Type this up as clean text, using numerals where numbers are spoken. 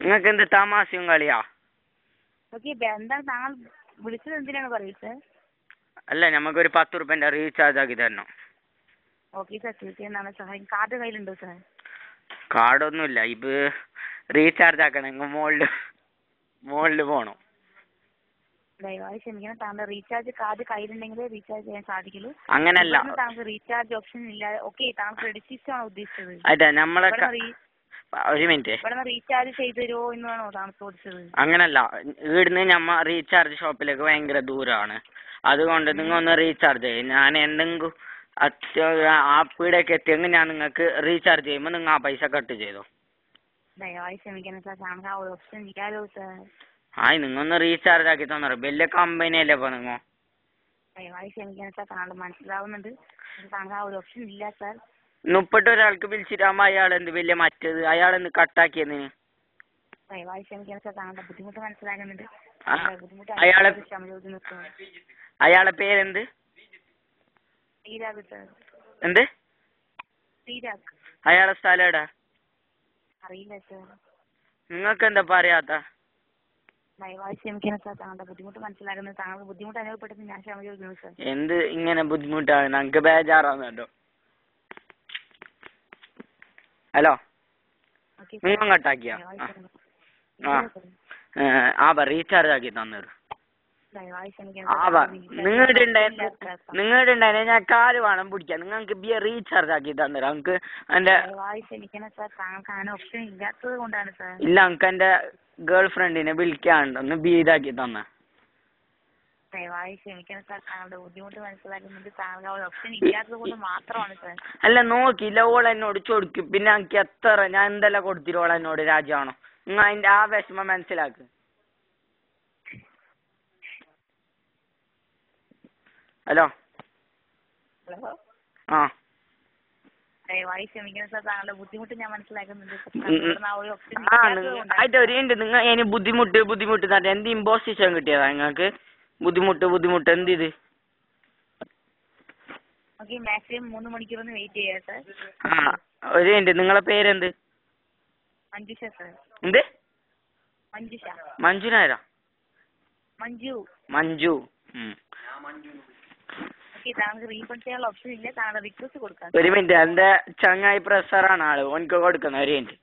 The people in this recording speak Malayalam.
നിങ്ങൾക്ക് എന്ത് തമാശയും കളിയാ? എന്താണ് താങ്കൾ വിളിച്ചത് എന്തിനാണ് പറയൂ സർ? അല്ല, നമുക്കൊരു 10 റുപ്യന്റെ റീചാർജ് ആക്കി തരണം. ഓക്കെ സർ, തീർച്ചയായും സഹായം. കാർഡ് കയ്യിലുണ്ടോ സർ? കാർഡൊന്നുമില്ല. ഇത് റീചാർജ് ആക്കണമെങ്കിൽ മോളില് പോണം. ദയവായി ക്ഷമിക്കണം, താങ്കളുടെ റീചാർജ് കാർഡ് കയ്യിലുണ്ടെങ്കിൽ റീചാർജ് ചെയ്യാൻ സാധിക്കുള്ളൂ. അങ്ങനല്ല. താങ്കൾക്ക് റീചാർജ് ഓപ്ഷൻ ഇല്ല. ഓക്കെ, താങ്കൾ ക്രെഡിറ്റ് സിസ്റ്റം ആണ് ഉദ്ദേശിച്ചത്? അതെ, നമ്മളെ ഒരു മിനിറ്റ്. ഇവിടെ റീചാർജ് ചെയ്ത് തരുമോ എന്നാണോ താങ്കൾ ചോദിച്ചത്? അങ്ങനല്ല, ഇവിടുന്ന് നമ്മ റീചാർജ് ഷോപ്പിലേക്ക് ഭയങ്കര ദൂരമാണ്. അതുകൊണ്ട് നിങ്ങൾ ഒന്ന് റീചാർജ് ചെയ്യും. ഞാൻ എന്തെങ്കിലും ആപ്പിടേക്ക് എത്തിയെങ്കിൽ ഞാൻ നിങ്ങൾക്ക് റീചാർജ് ചെയ്യുമ്പോൾ നിങ്ങൾ ആ പൈസ കട്ട് ചെയ്തോ. ദയവായി ക്ഷമിക്കണം സാർ, താങ്കൾ ആ ഒരു ഓപ്ഷൻ ഇല്ലാലോ സാർ. നിങ്ങൊന്ന് റീചാർജ് ആക്കി തന്നോ. വലിയ കമ്പനിയല്ലേ ഇപ്പൊ നിങ്ങൾ. ദയവായി ക്ഷമിക്കണം സാർ, താങ്കൾ മനസ്സിലാവുന്നുണ്ട്. താങ്കൾ ആ ഒരു ഓപ്ഷൻ ഇല്ല സാർ. 30 ഒരാൾക്ക് വിളിച്ചിട്ടാകുമ്പോ അയാൾ എന്ത് വലിയ മറ്റേത്, അയാൾ എന്ത് കട്ടാക്കിയതിന്? ദയവായി ക്ഷമിക്കണം സാർ, താങ്കളുടെ ബുദ്ധിമുട്ട് മനസ്സിലാക്കുന്നുണ്ട്. അയാളെ പേരെന്ത്? ശ്രീരാഗ് സാർ. എന്ത്? ശ്രീരാഗ്. അയാളെ സ്ഥലം എടാ? അറിയില്ല സാർ. നിങ്ങൾക്ക് എന്താ പറയാത്ത? ദയവായി ക്ഷമിക്കണം സാർ, താങ്കളുടെ ബുദ്ധിമുട്ട് മനസ്സിലാക്കുന്നത്. താങ്കൾക്ക് ബുദ്ധിമുട്ട് അനുഭവപ്പെട്ടത് ഞാൻ ക്ഷമ ചോദിക്കുന്നു സാർ. എന്ത് ഇങ്ങനെ ബുദ്ധിമുട്ടാണ്? നമുക്ക് ബേജാറാണ് കേട്ടോ. ഹലോ, നിങ്ങൾ കട്ടാക്കിയ? റീചാർജ് ആക്കി തന്നേര്. നിങ്ങളുടെ ഉണ്ടായി ഞാൻ കാല് വേണം പിടിക്കാൻ. നിങ്ങൾക്ക് റീചാർജ് ആക്കി തന്നേരം. നമുക്ക് എന്റെ ഇല്ല, നമുക്ക് എന്റെ ഗേൾ ഫ്രണ്ടിനെ വിളിക്കാണ്ട് ഒന്ന് ബീതാക്കി തന്ന. അല്ല, നോക്കിയില്ല. ഓൾ എന്നോട് ചോദിക്കും. പിന്നെ എനിക്ക് എത്ര ഞാൻ എന്തെല്ലാം കൊടുത്തിരും ഓൾ എന്നോട് രാജ്യമാണോ? നിങ്ങൾ അതിന്റെ ആ വിഷമം മനസ്സിലാക്ക്. ഹലോ. ആയിട്ട് ഒരു നിങ്ങൾ ഇനി ബുദ്ധിമുട്ട് എന്ത് ഇമ്പോസിഷൻ കിട്ടിയതാ നിങ്ങൾക്ക്? ബുദ്ധിമുട്ട് എന്ത് ഇത്? ഒരു മിനിറ്റ്, നിങ്ങളെ പേരെന്ത്? എന്ത്? മഞ്ജുനാരാ? മഞ്ജു. ഒരു മിനിറ്റ്, എന്റെ ചങ്ങായി പ്രൊഫസറാണ് ആള്. ഓനക്ക് കൊടുക്കുന്ന ഒരു മിനിറ്റ്.